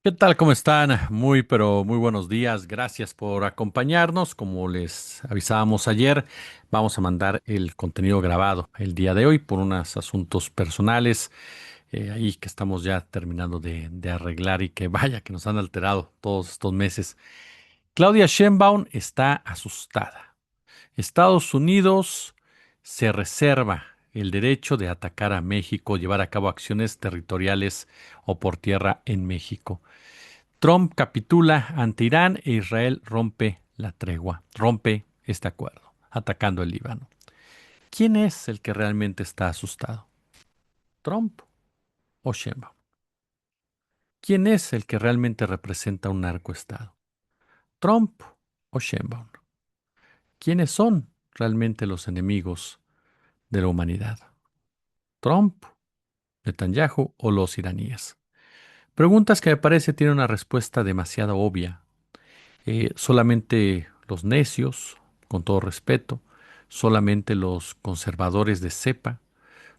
¿Qué tal? ¿Cómo están? Muy, pero muy buenos días. Gracias por acompañarnos. Como les avisábamos ayer, vamos a mandar el contenido grabado el día de hoy por unos asuntos personales ahí que estamos ya terminando de arreglar y que vaya que nos han alterado todos estos meses. Claudia Sheinbaum está asustada. Estados Unidos se reserva el derecho de atacar a México, llevar a cabo acciones territoriales o por tierra en México. Trump capitula ante Irán e Israel rompe la tregua, rompe este acuerdo, atacando el Líbano. ¿Quién es el que realmente está asustado? ¿Trump o Sheinbaum? ¿Quién es el que realmente representa un narcoestado? ¿Trump o Sheinbaum? ¿Quiénes son realmente los enemigos de la humanidad? ¿Trump, Netanyahu o los iraníes? Preguntas que me parece tienen una respuesta demasiado obvia. Solamente los necios, con todo respeto, solamente los conservadores de cepa,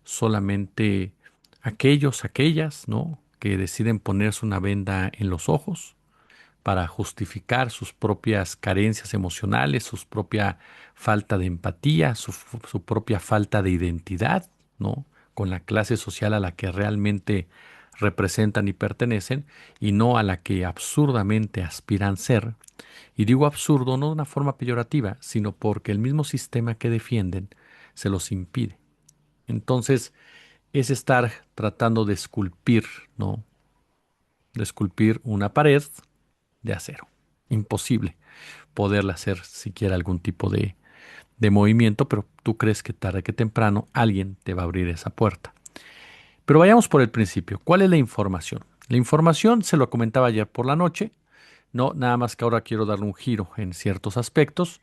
solamente aquellas, ¿no? Que deciden ponerse una venda en los ojos para justificar sus propias carencias emocionales, su propia falta de empatía, su propia falta de identidad, ¿no? Con la clase social a la que realmente representan y pertenecen y no a la que absurdamente aspiran ser. Y digo absurdo no de una forma peyorativa, sino porque el mismo sistema que defienden se los impide. Entonces, es estar tratando de esculpir, ¿no? De esculpir una pared de acero. Imposible poderle hacer siquiera algún tipo de movimiento, pero tú crees que tarde que temprano alguien te va a abrir esa puerta. Pero vayamos por el principio. ¿Cuál es la información? La información se lo comentaba ayer por la noche. No, nada más que ahora quiero darle un giro en ciertos aspectos.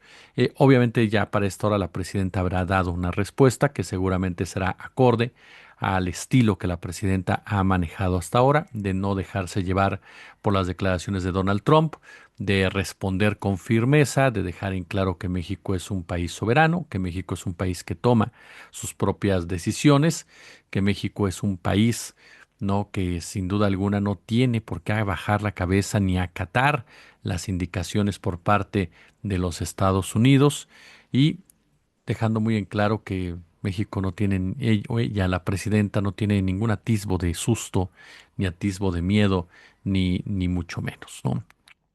Obviamente ya para esta hora la presidenta habrá dado una respuesta que seguramente será acorde al estilo que la presidenta ha manejado hasta ahora, de no dejarse llevar por las declaraciones de Donald Trump, de responder con firmeza, de dejar en claro que México es un país soberano, que México es un país que toma sus propias decisiones, que México es un país no, que sin duda alguna no tiene por qué bajar la cabeza ni acatar las indicaciones por parte de los Estados Unidos y dejando muy en claro que México no tiene, o ella, la presidenta, no tiene ningún atisbo de susto, ni atisbo de miedo, ni mucho menos, ¿no?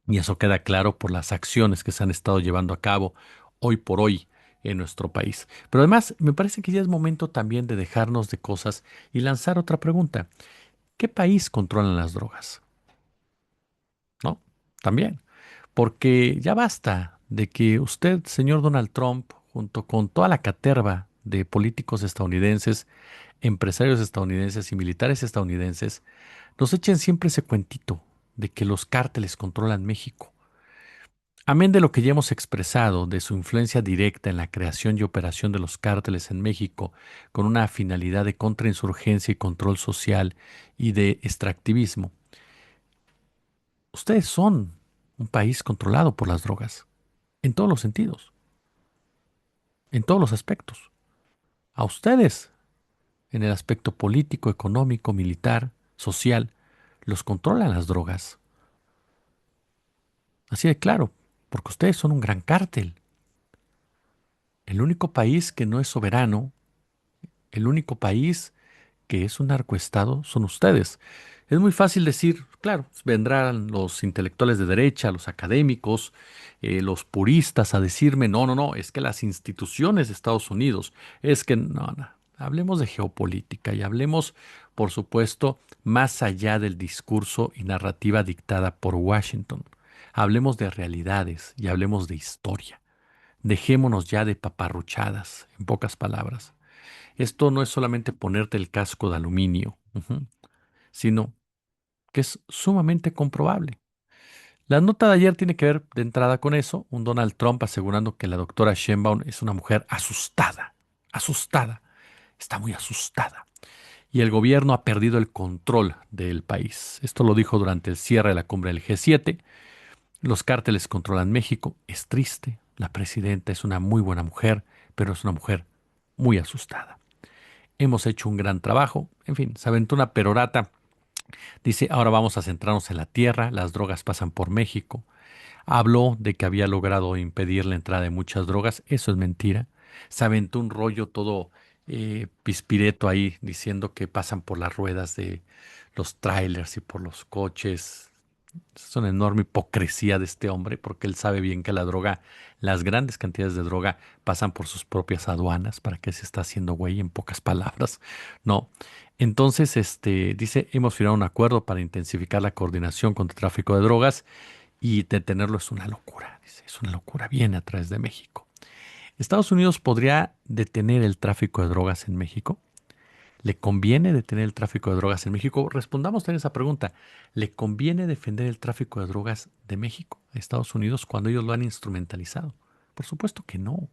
Y eso queda claro por las acciones que se han estado llevando a cabo hoy por hoy en nuestro país. Pero además, me parece que ya es momento también de dejarnos de cosas y lanzar otra pregunta. ¿Qué país controlan las drogas? ¿No? También. Porque ya basta de que usted, señor Donald Trump, junto con toda la caterva de políticos estadounidenses, empresarios estadounidenses y militares estadounidenses, nos echen siempre ese cuentito de que los cárteles controlan México. Amén de lo que ya hemos expresado de su influencia directa en la creación y operación de los cárteles en México, con una finalidad de contrainsurgencia y control social y de extractivismo. Ustedes son un país controlado por las drogas, en todos los sentidos, en todos los aspectos. A ustedes, en el aspecto político, económico, militar, social, los controlan las drogas. Así de claro, porque ustedes son un gran cártel. El único país que no es soberano, el único país que es un narcoestado son ustedes. Es muy fácil decir, claro, vendrán los intelectuales de derecha, los académicos, los puristas a decirme, no, no, no, es que las instituciones de Estados Unidos, es que no, no. Hablemos de geopolítica y hablemos, por supuesto, más allá del discurso y narrativa dictada por Washington. Hablemos de realidades y hablemos de historia. Dejémonos ya de paparruchadas, en pocas palabras. Esto no es solamente ponerte el casco de aluminio, sino que es sumamente comprobable. La nota de ayer tiene que ver de entrada con eso, un Donald Trump asegurando que la doctora Sheinbaum es una mujer asustada, asustada, está muy asustada. Y el gobierno ha perdido el control del país. Esto lo dijo durante el cierre de la cumbre del G7. Los cárteles controlan México. Es triste. La presidenta es una muy buena mujer, pero es una mujer muy asustada. Hemos hecho un gran trabajo. En fin, se aventó una perorata Dice, ahora vamos a centrarnos en la tierra, las drogas pasan por México. Habló de que había logrado impedir la entrada de muchas drogas, eso es mentira. Se aventó un rollo todo pispireto ahí diciendo que pasan por las ruedas de los trailers y por los coches. Es una enorme hipocresía de este hombre porque él sabe bien que la droga, las grandes cantidades de droga pasan por sus propias aduanas. ¿Para qué se está haciendo güey en pocas palabras? No. Entonces, dice, hemos firmado un acuerdo para intensificar la coordinación contra el tráfico de drogas y detenerlo es una locura. Dice, es una locura. Viene a través de México. ¿Estados Unidos podría detener el tráfico de drogas en México? ¿Le conviene detener el tráfico de drogas en México? Respondamos también esa pregunta. ¿Le conviene defender el tráfico de drogas de México a Estados Unidos cuando ellos lo han instrumentalizado? Por supuesto que no.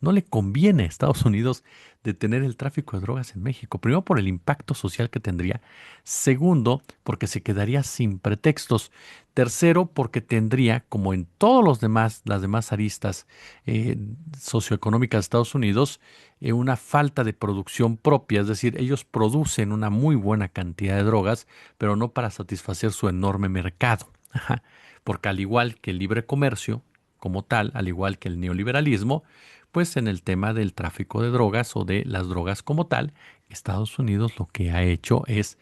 No le conviene a Estados Unidos detener el tráfico de drogas en México. Primero, por el impacto social que tendría. Segundo, porque se quedaría sin pretextos. Tercero, porque tendría, como en todos los demás, las demás aristas eh, socioeconómicas de Estados Unidos, una falta de producción propia. Es decir, ellos producen una muy buena cantidad de drogas, pero no para satisfacer su enorme mercado. Ajá. Porque al igual que el libre comercio, como tal, al igual que el neoliberalismo, pues en el tema del tráfico de drogas o de las drogas como tal, Estados Unidos lo que ha hecho es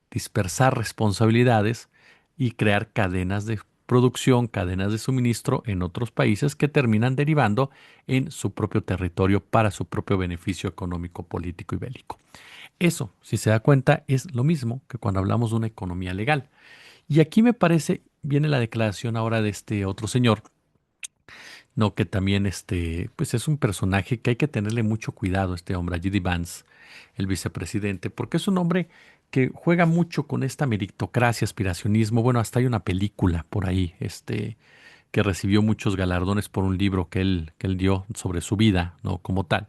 dispersar responsabilidades y crear cadenas de producción, cadenas de suministro en otros países que terminan derivando en su propio territorio para su propio beneficio económico, político y bélico. Eso, si se da cuenta, es lo mismo que cuando hablamos de una economía legal. Y aquí me parece, viene la declaración ahora de este otro señor, no, que también pues es un personaje que hay que tenerle mucho cuidado, este hombre, a J.D. Vance, el vicepresidente, porque es un hombre que juega mucho con esta meritocracia, aspiracionismo. Bueno, hasta hay una película por ahí, que recibió muchos galardones por un libro que él dio sobre su vida, ¿no? Como tal.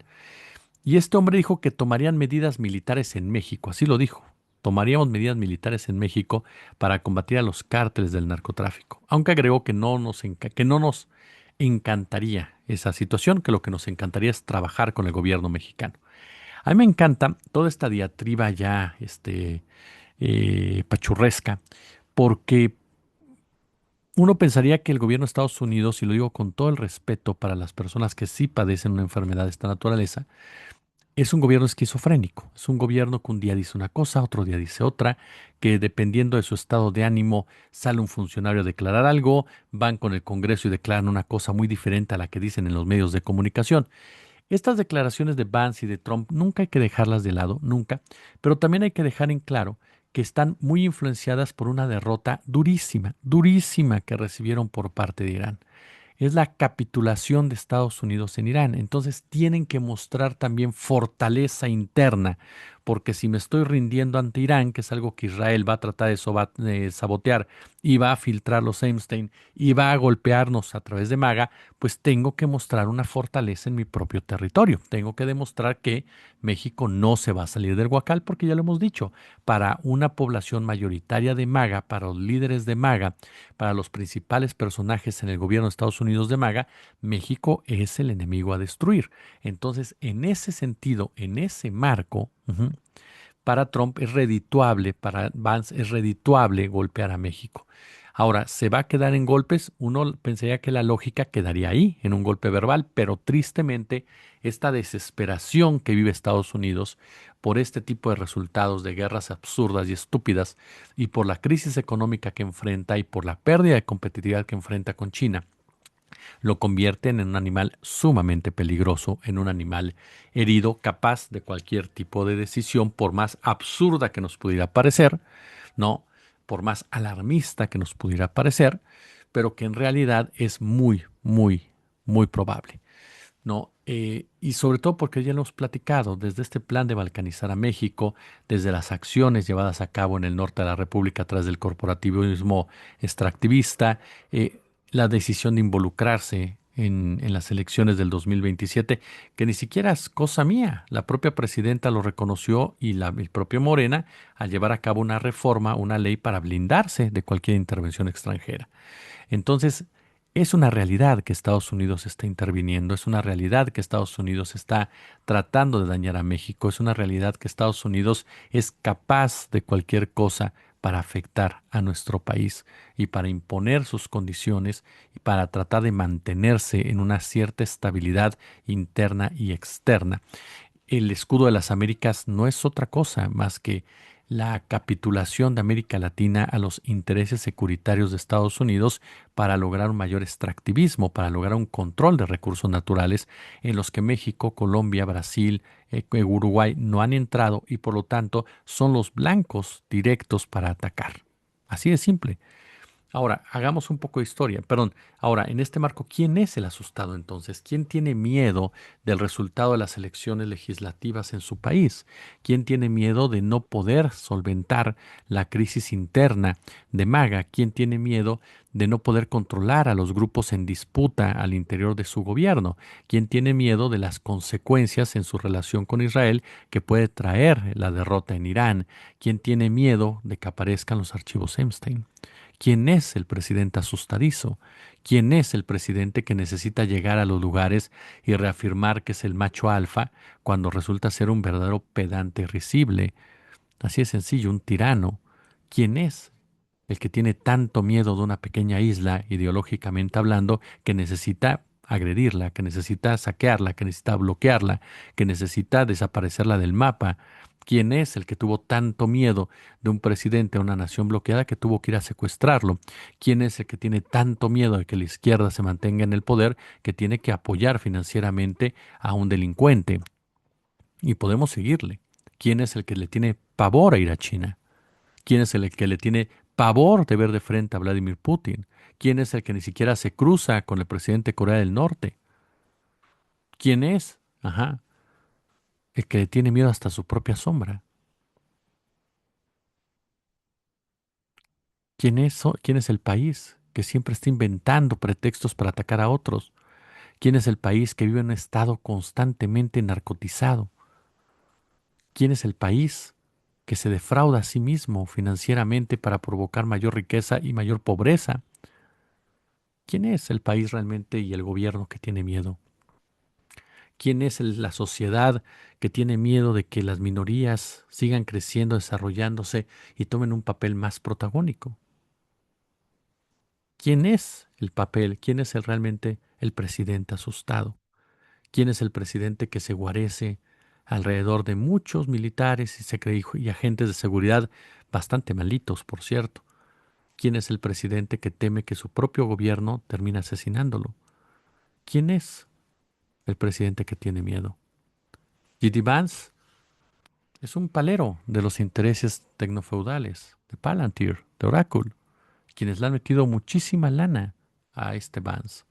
Y este hombre dijo que tomarían medidas militares en México, así lo dijo. Tomaríamos medidas militares en México para combatir a los cárteles del narcotráfico. Aunque agregó que no nos encantaría esa situación, que lo que nos encantaría es trabajar con el gobierno mexicano. A mí me encanta toda esta diatriba ya pachurresca, porque uno pensaría que el gobierno de Estados Unidos, y lo digo con todo el respeto para las personas que sí padecen una enfermedad de esta naturaleza, es un gobierno esquizofrénico, es un gobierno que un día dice una cosa, otro día dice otra, que dependiendo de su estado de ánimo sale un funcionario a declarar algo, van con el Congreso y declaran una cosa muy diferente a la que dicen en los medios de comunicación. Estas declaraciones de Vance y de Trump nunca hay que dejarlas de lado, nunca, pero también hay que dejar en claro que están muy influenciadas por una derrota durísima, durísima que recibieron por parte de Irán. Es la capitulación de Estados Unidos en Irán. Entonces tienen que mostrar también fortaleza interna, porque si me estoy rindiendo ante Irán, que es algo que Israel va a tratar de sabotear y va a filtrar los Einstein y va a golpearnos a través de MAGA, pues tengo que mostrar una fortaleza en mi propio territorio. Tengo que demostrar que México no se va a salir del huacal, porque ya lo hemos dicho, para una población mayoritaria de MAGA, para los líderes de MAGA, para los principales personajes en el gobierno de Estados Unidos de MAGA, México es el enemigo a destruir. Entonces, en ese sentido, en ese marco, para Trump es redituable, para Vance es redituable golpear a México. Ahora, ¿se va a quedar en golpes? Uno pensaría que la lógica quedaría ahí, en un golpe verbal, pero tristemente esta desesperación que vive Estados Unidos por este tipo de resultados de guerras absurdas y estúpidas y por la crisis económica que enfrenta y por la pérdida de competitividad que enfrenta con China, lo convierten en un animal sumamente peligroso, en un animal herido, capaz de cualquier tipo de decisión, por más absurda que nos pudiera parecer, ¿no? Por más alarmista que nos pudiera parecer, pero que en realidad es muy, muy, muy probable, ¿no? Y sobre todo porque ya lo hemos platicado, desde este plan de balcanizar a México, desde las acciones llevadas a cabo en el norte de la República tras del corporativismo extractivista, la decisión de involucrarse en las elecciones del 2027, que ni siquiera es cosa mía. La propia presidenta lo reconoció y el propio Morena al llevar a cabo una reforma, una ley para blindarse de cualquier intervención extranjera. Entonces, Es una realidad que Estados Unidos está interviniendo, es una realidad que Estados Unidos está tratando de dañar a México, es una realidad que Estados Unidos es capaz de cualquier cosa para afectar a nuestro país y para imponer sus condiciones y para tratar de mantenerse en una cierta estabilidad interna y externa. El escudo de las Américas no es otra cosa más que la capitulación de América Latina a los intereses securitarios de Estados Unidos para lograr un mayor extractivismo, para lograr un control de recursos naturales en los que México, Colombia, Brasil, Uruguay no han entrado y por lo tanto son los blancos directos para atacar. Así de simple. Ahora, hagamos un poco de historia. Perdón, ahora, en este marco, ¿quién es el asustado entonces? ¿Quién tiene miedo del resultado de las elecciones legislativas en su país? ¿Quién tiene miedo de no poder solventar la crisis interna de Maga? ¿Quién tiene miedo de no poder controlar a los grupos en disputa al interior de su gobierno? ¿Quién tiene miedo de las consecuencias en su relación con Israel que puede traer la derrota en Irán? ¿Quién tiene miedo de que aparezcan los archivos Epstein? ¿Quién es el presidente asustadizo? ¿Quién es el presidente que necesita llegar a los lugares y reafirmar que es el macho alfa cuando resulta ser un verdadero pedante risible? Así de sencillo, un tirano. ¿Quién es el que tiene tanto miedo de una pequeña isla, ideológicamente hablando, que necesita agredirla, que necesita saquearla, que necesita bloquearla, que necesita desaparecerla del mapa? ¿Quién es el que tuvo tanto miedo de un presidente de una nación bloqueada que tuvo que ir a secuestrarlo? ¿Quién es el que tiene tanto miedo de que la izquierda se mantenga en el poder que tiene que apoyar financieramente a un delincuente? Y podemos seguirle. ¿Quién es el que le tiene pavor a ir a China? ¿Quién es el que le tiene pavor de ver de frente a Vladimir Putin? ¿Quién es el que ni siquiera se cruza con el presidente de Corea del Norte? ¿Quién es? Ajá, el que le tiene miedo hasta a su propia sombra. ¿Quién es el país que siempre está inventando pretextos para atacar a otros? ¿Quién es el país que vive en un estado constantemente narcotizado? ¿Quién es el país que se defrauda a sí mismo financieramente para provocar mayor riqueza y mayor pobreza? ¿Quién es el país realmente y el gobierno que tiene miedo? ¿Quién es la sociedad que tiene miedo de que las minorías sigan creciendo, desarrollándose y tomen un papel más protagónico? ¿Quién es el papel? ¿Quién es realmente el presidente asustado? ¿Quién es el presidente que se guarece alrededor de muchos militares y agentes de seguridad bastante malitos, por cierto? ¿Quién es el presidente que teme que su propio gobierno termine asesinándolo? ¿Quién es el presidente que tiene miedo? J.D. Vance es un palero de los intereses tecnofeudales, de Palantir, de Oracle, quienes le han metido muchísima lana a este Vance,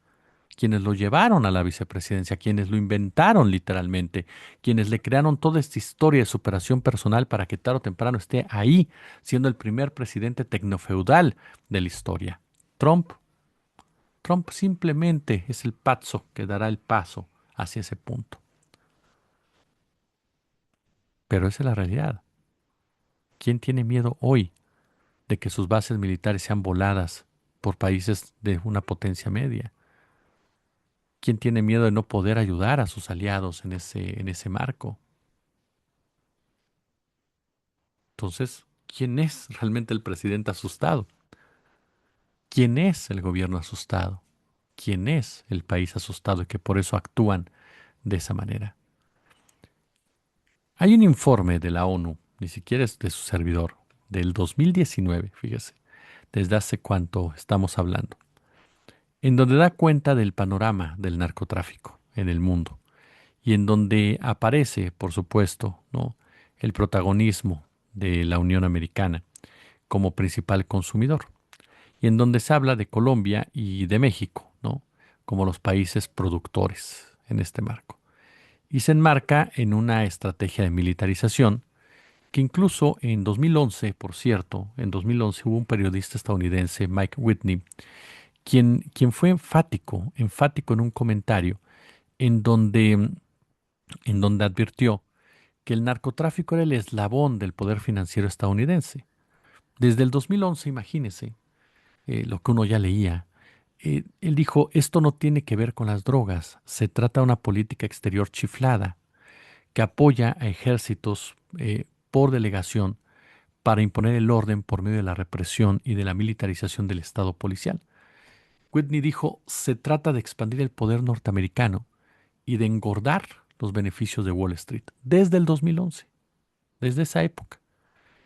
quienes lo llevaron a la vicepresidencia, quienes lo inventaron literalmente, quienes le crearon toda esta historia de superación personal para que tarde o temprano esté ahí, siendo el primer presidente tecnofeudal de la historia. Trump, Trump simplemente es el paso que dará el paso hacia ese punto. Pero esa es la realidad. ¿Quién tiene miedo hoy de que sus bases militares sean voladas por países de una potencia media? ¿Quién tiene miedo de no poder ayudar a sus aliados en ese marco? Entonces, ¿quién es realmente el presidente asustado? ¿Quién es el gobierno asustado? ¿Quién es el país asustado y que por eso actúan de esa manera? Hay un informe de la ONU, ni siquiera es de su servidor, del 2019, fíjese, desde hace cuánto estamos hablando, en donde da cuenta del panorama del narcotráfico en el mundo y en donde aparece, por supuesto, ¿no?, el protagonismo de la Unión Americana como principal consumidor, y en donde se habla de Colombia y de México, ¿no?, como los países productores en este marco. Y se enmarca en una estrategia de militarización que incluso en 2011, por cierto, en 2011 hubo un periodista estadounidense, Mike Whitney, quien fue enfático en un comentario en donde advirtió que el narcotráfico era el eslabón del poder financiero estadounidense. Desde el 2011, imagínese lo que uno ya leía, Él dijo, esto no tiene que ver con las drogas, se trata de una política exterior chiflada que apoya a ejércitos por delegación para imponer el orden por medio de la represión y de la militarización del Estado policial. Whitney dijo, se trata de expandir el poder norteamericano y de engordar los beneficios de Wall Street desde el 2011, desde esa época.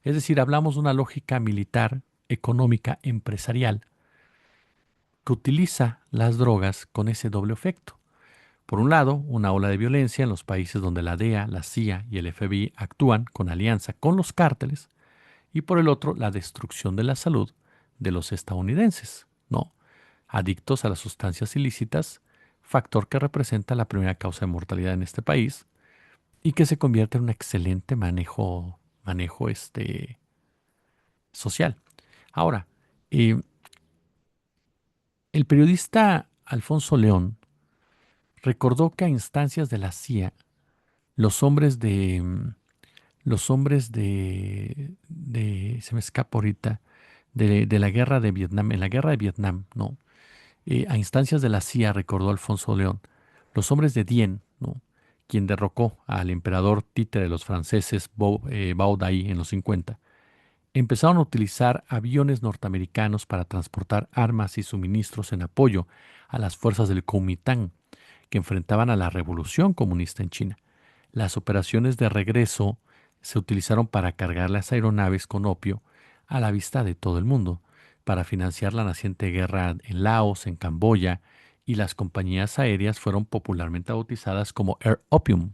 Es decir, hablamos de una lógica militar, económica, empresarial, que utiliza las drogas con ese doble efecto. Por un lado, una ola de violencia en los países donde la DEA, la CIA y el FBI actúan con alianza con los cárteles, y por el otro, la destrucción de la salud de los estadounidenses, ¿no? Adictos a las sustancias ilícitas, factor que representa la primera causa de mortalidad en este país y que se convierte en un excelente manejo social. Ahora, eh, el periodista Alfonso León recordó que a instancias de la CIA, los hombres se me escapa ahorita, de la guerra de Vietnam, en la guerra de Vietnam, ¿no? A instancias de la CIA, recordó Alfonso León, los hombres de Dien, ¿no? Quien derrocó al emperador títere de los franceses, Bao Dai, en los 50, empezaron a utilizar aviones norteamericanos para transportar armas y suministros en apoyo a las fuerzas del Kuomintang que enfrentaban a la revolución comunista en China. Las operaciones de regreso se utilizaron para cargar las aeronaves con opio a la vista de todo el mundo, para financiar la naciente guerra en Laos, en Camboya, y las compañías aéreas fueron popularmente bautizadas como Air Opium.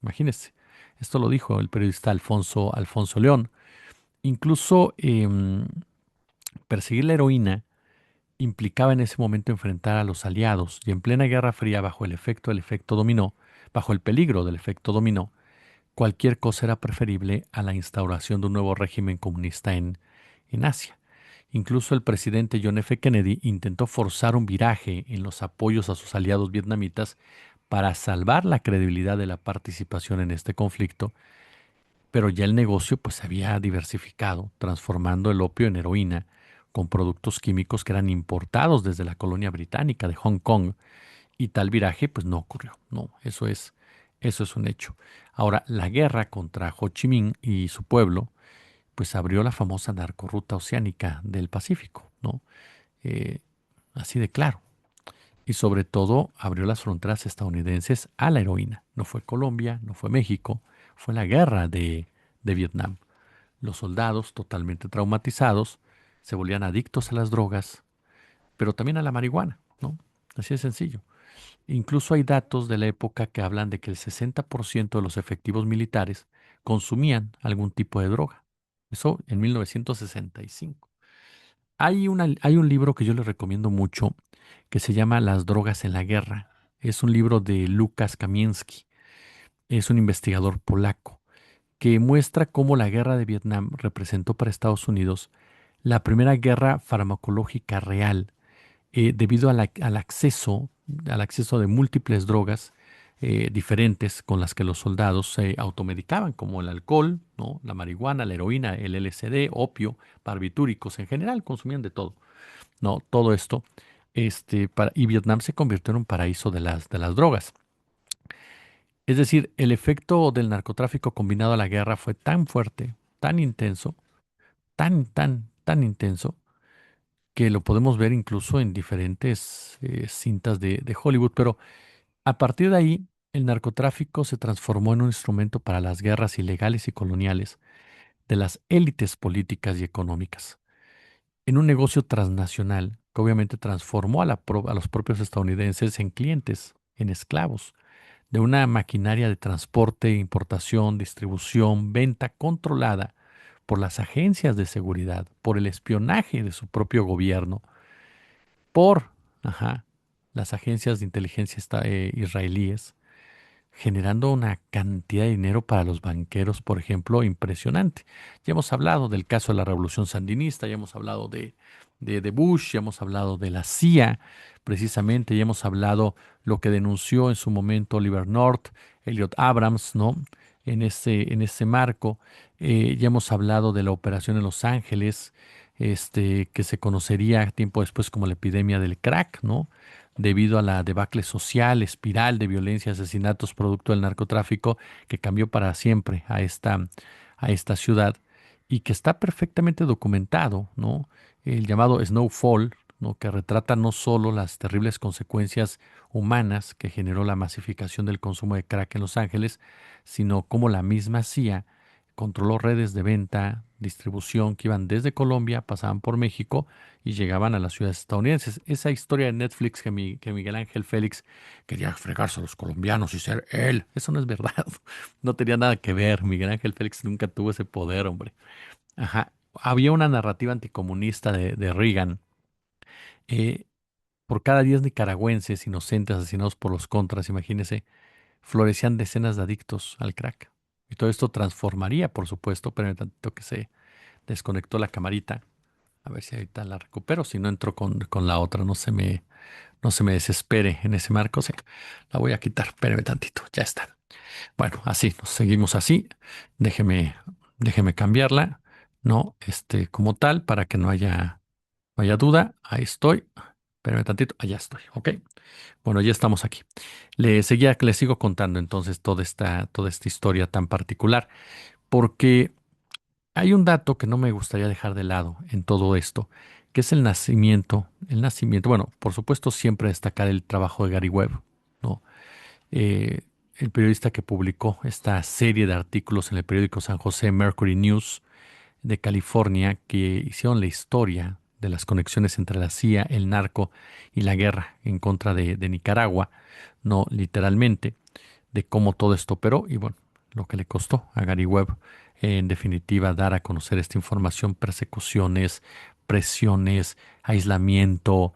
Imagínense, esto lo dijo el periodista Alfonso León. Incluso perseguir la heroína implicaba en ese momento enfrentar a los aliados y en plena Guerra Fría bajo el efecto del efecto dominó, bajo el peligro del efecto dominó, cualquier cosa era preferible a la instauración de un nuevo régimen comunista en Asia. Incluso el presidente John F. Kennedy intentó forzar un viraje en los apoyos a sus aliados vietnamitas para salvar la credibilidad de la participación en este conflicto, pero ya el negocio pues se había diversificado, transformando el opio en heroína con productos químicos que eran importados desde la colonia británica de Hong Kong, y tal viraje pues no ocurrió. No, eso es un hecho. Ahora, la guerra contra Ho Chi Minh y su pueblo pues abrió la famosa narcorruta oceánica del Pacífico, ¿no? Eh, Así de claro. Y sobre todo abrió las fronteras estadounidenses a la heroína. No fue Colombia, no fue México, fue la guerra de Vietnam. Los soldados, totalmente traumatizados, se volvían adictos a las drogas, pero también a la marihuana, ¿no? Así de sencillo. Incluso hay datos de la época que hablan de que el 60% de los efectivos militares consumían algún tipo de droga. Eso en 1965. Hay un libro que yo les recomiendo mucho que se llama Las drogas en la guerra. Es un libro de Lukas Kamiński. Es un investigador polaco que muestra cómo la guerra de Vietnam representó para Estados Unidos la primera guerra farmacológica real, debido al acceso de múltiples drogas diferentes con las que los soldados se automedicaban, como el alcohol, ¿no? La marihuana, la heroína, el LSD, opio, barbitúricos, en general consumían de todo, ¿no? Todo esto, y Vietnam se convirtió en un paraíso de las drogas. Es decir, el efecto del narcotráfico combinado a la guerra fue tan fuerte, tan intenso, tan intenso, que lo podemos ver incluso en diferentes cintas de Hollywood. Pero a partir de ahí, el narcotráfico se transformó en un instrumento para las guerras ilegales y coloniales de las élites políticas y económicas, en un negocio transnacional que obviamente transformó a los propios estadounidenses en clientes, en esclavos de una maquinaria de transporte, importación, distribución, venta controlada por las agencias de seguridad, por el espionaje de su propio gobierno, por ajá, las agencias de inteligencia israelíes, generando una cantidad de dinero para los banqueros, por ejemplo, impresionante. Ya hemos hablado del caso de la Revolución Sandinista, ya hemos hablado de Bush, ya hemos hablado de la CIA, precisamente, ya hemos hablado lo que denunció en su momento Oliver North, Elliot Abrams, ¿no? En ese marco, ya hemos hablado de la operación en Los Ángeles, que se conocería tiempo después como la epidemia del crack, ¿no? Debido a la debacle social, espiral de violencia, asesinatos producto del narcotráfico que cambió para siempre a esta ciudad y que está perfectamente documentado, ¿no? El llamado Snowfall, ¿no? Que retrata no solo las terribles consecuencias humanas que generó la masificación del consumo de crack en Los Ángeles, sino cómo la misma CIA controló redes de venta, distribución que iban desde Colombia, pasaban por México y llegaban a las ciudades estadounidenses. Esa historia de Netflix que Miguel Ángel Félix quería fregarse a los colombianos y ser él, eso no es verdad. No tenía nada que ver. Miguel Ángel Félix nunca tuvo ese poder, hombre. Ajá. Había una narrativa anticomunista de Reagan. eh, por cada 10 nicaragüenses inocentes asesinados por los contras, imagínese, florecían decenas de adictos al crack. Y todo esto transformaría, por supuesto, pero en tanto que se desconectó la camarita. A ver si ahorita la recupero, si no entro con la otra, no se me desespere en ese marco. Sí, la voy a quitar, espéreme tantito, ya está. Bueno, así, nos seguimos así. Déjeme, déjeme cambiarla, ¿no? Como tal, para que no haya duda. Ahí estoy. Espérame tantito, allá estoy, ¿ok? Bueno, ya estamos aquí. Le sigo contando entonces toda esta historia tan particular, porque hay un dato que no me gustaría dejar de lado en todo esto, que es el nacimiento, bueno, por supuesto siempre destacar el trabajo de Gary Webb, ¿no? Eh, el periodista que publicó esta serie de artículos en el periódico San José Mercury News de California que hicieron la historia de las conexiones entre la CIA, el narco y la guerra en contra de Nicaragua, no literalmente, de cómo todo esto operó y bueno, lo que le costó a Gary Webb, en definitiva, dar a conocer esta información, persecuciones, presiones, aislamiento,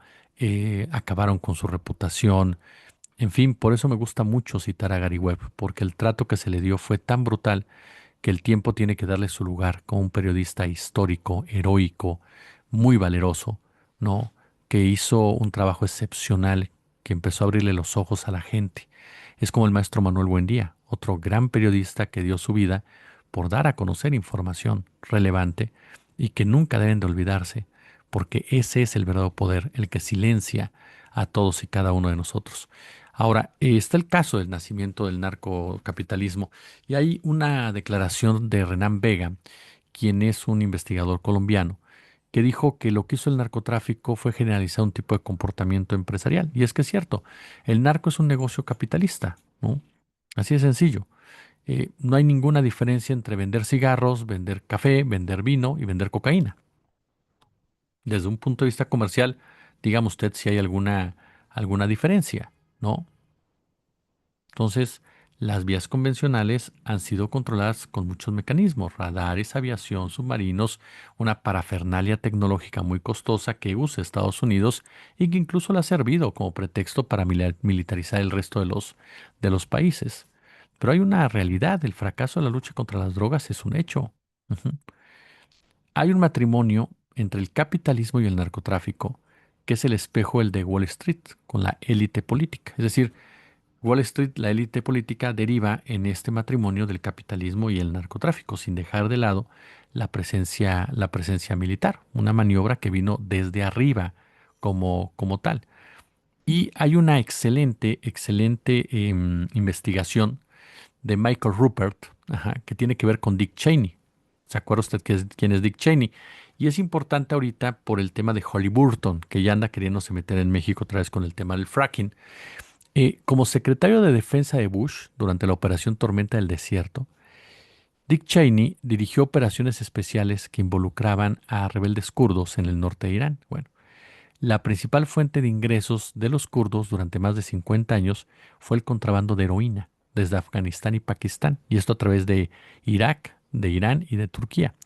acabaron con su reputación. En fin, por eso me gusta mucho citar a Gary Webb, porque el trato que se le dio fue tan brutal que el tiempo tiene que darle su lugar como un periodista histórico, heroico, muy valeroso, ¿no? Que hizo un trabajo excepcional, que empezó a abrirle los ojos a la gente. Es como el maestro Manuel Buendía, otro gran periodista que dio su vida por dar a conocer información relevante y que nunca deben de olvidarse, porque ese es el verdadero poder, el que silencia a todos y cada uno de nosotros. Ahora, está el caso del nacimiento del narcocapitalismo y hay una declaración de Renán Vega, quien es un investigador colombiano, que dijo que lo que hizo el narcotráfico fue generalizar un tipo de comportamiento empresarial. Y es que es cierto, el narco es un negocio capitalista, ¿no? Así de sencillo. No hay ninguna diferencia entre vender cigarros, vender café, vender vino y vender cocaína. Desde un punto de vista comercial, dígame usted si hay alguna diferencia, ¿no? Entonces, las vías convencionales han sido controladas con muchos mecanismos, radares, aviación, submarinos, una parafernalia tecnológica muy costosa que usa Estados Unidos y que incluso le ha servido como pretexto para militarizar el resto de los países. Pero hay una realidad, el fracaso de la lucha contra las drogas es un hecho. Ujú. Hay un matrimonio entre el capitalismo y el narcotráfico, que es el espejo el de Wall Street, con la élite política. Es decir, Wall Street, la élite política, deriva en este matrimonio del capitalismo y el narcotráfico, sin dejar de lado la presencia militar, una maniobra que vino desde arriba como tal. Y hay una excelente investigación de Michael Rupert, ajá, que tiene que ver con Dick Cheney. ¿Se acuerda usted quién es Dick Cheney? Y es importante ahorita por el tema de Halliburton, que ya anda queriéndose meter en México otra vez con el tema del fracking. Como secretario de Defensa de Bush durante la Operación Tormenta del Desierto, Dick Cheney dirigió operaciones especiales que involucraban a rebeldes kurdos en el norte de Irán. Bueno, la principal fuente de ingresos de los kurdos durante más de 50 años fue el contrabando de heroína desde Afganistán y Pakistán, y esto a través de Irak, de Irán y de Turquía.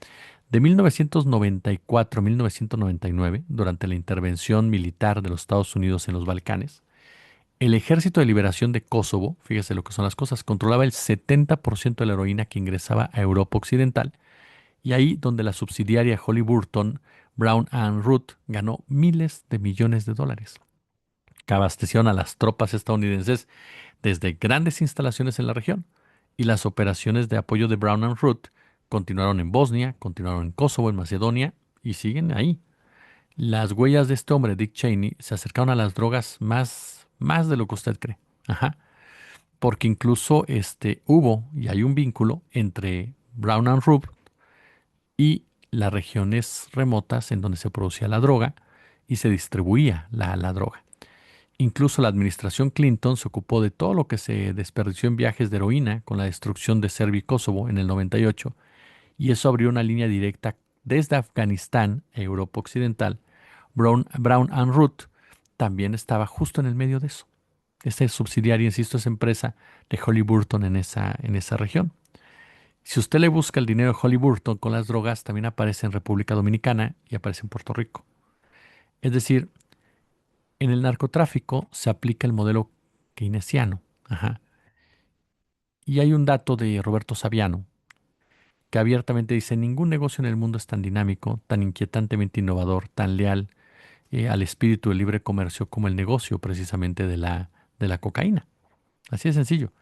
De 1994 a 1999, durante la intervención militar de los Estados Unidos en los Balcanes, el Ejército de Liberación de Kosovo, fíjese lo que son las cosas, controlaba el 70% de la heroína que ingresaba a Europa Occidental y ahí donde la subsidiaria Halliburton Brown and Root ganó miles de millones de dólares, que abastecieron a las tropas estadounidenses desde grandes instalaciones en la región y las operaciones de apoyo de Brown and Root continuaron en Bosnia, continuaron en Kosovo, en Macedonia y siguen ahí. Las huellas de este hombre, Dick Cheney, se acercaron a las drogas más de lo que usted cree. Ajá. Porque incluso hubo y hay un vínculo entre Brown and Root y las regiones remotas en donde se producía la droga y se distribuía la droga. Incluso la administración Clinton se ocupó de todo lo que se desperdició en viajes de heroína con la destrucción de Serbia y Kosovo en el 98, y eso abrió una línea directa desde Afganistán a Europa Occidental. Brown and Root también estaba justo en el medio de eso. Esta es subsidiaria, insisto, es empresa de Halliburton en esa región. Si usted le busca el dinero de Halliburton con las drogas, también aparece en República Dominicana y aparece en Puerto Rico. Es decir, en el narcotráfico se aplica el modelo keynesiano. Ajá. Y hay un dato de Roberto Saviano que abiertamente dice, ningún negocio en el mundo es tan dinámico, tan inquietantemente innovador, tan leal al espíritu del libre comercio como el negocio precisamente de la cocaína. Así de sencillo.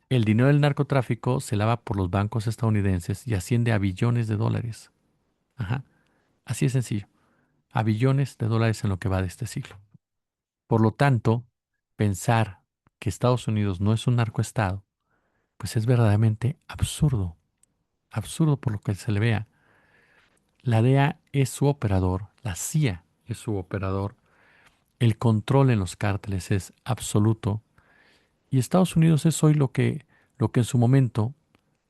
El dinero del narcotráfico se lava por los bancos estadounidenses y asciende a billones de dólares. Ajá. Así de sencillo. A billones de dólares en lo que va de este siglo. Por lo tanto, pensar que Estados Unidos no es un narcoestado, pues es verdaderamente absurdo. Absurdo por lo que se le vea. La DEA es su operador, la CIA es su operador, el control en los cárteles es absoluto y Estados Unidos es hoy lo que en su momento,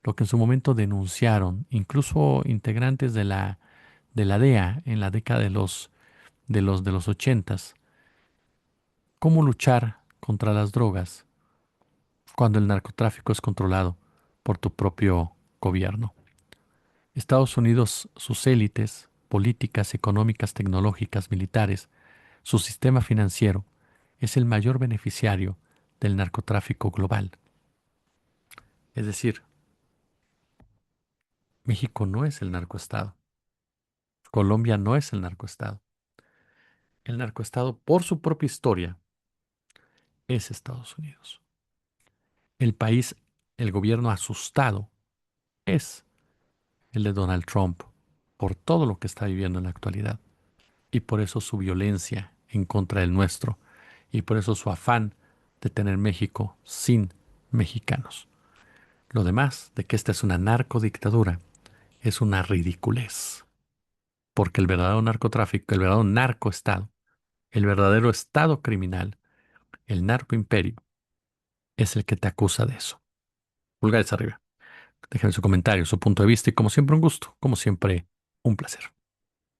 lo que en su momento denunciaron, incluso integrantes de la DEA en la década de los 80s, cómo luchar contra las drogas cuando el narcotráfico es controlado por tu propio gobierno. Estados Unidos, sus élites políticas, económicas, tecnológicas, militares, su sistema financiero, es el mayor beneficiario del narcotráfico global. Es decir, México no es el narcoestado, Colombia no es el narcoestado. El narcoestado, por su propia historia, es Estados Unidos. El país, el gobierno asustado, es el de Donald Trump por todo lo que está viviendo en la actualidad y por eso su violencia en contra del nuestro y por eso su afán de tener México sin mexicanos. Lo demás de que esta es una narcodictadura es una ridiculez, porque el verdadero narcotráfico, el verdadero narcoestado, el verdadero estado criminal, el narcoimperio, es el que te acusa de eso. Pulgares arriba. Déjenme su comentario, su punto de vista y como siempre un gusto, como siempre un placer.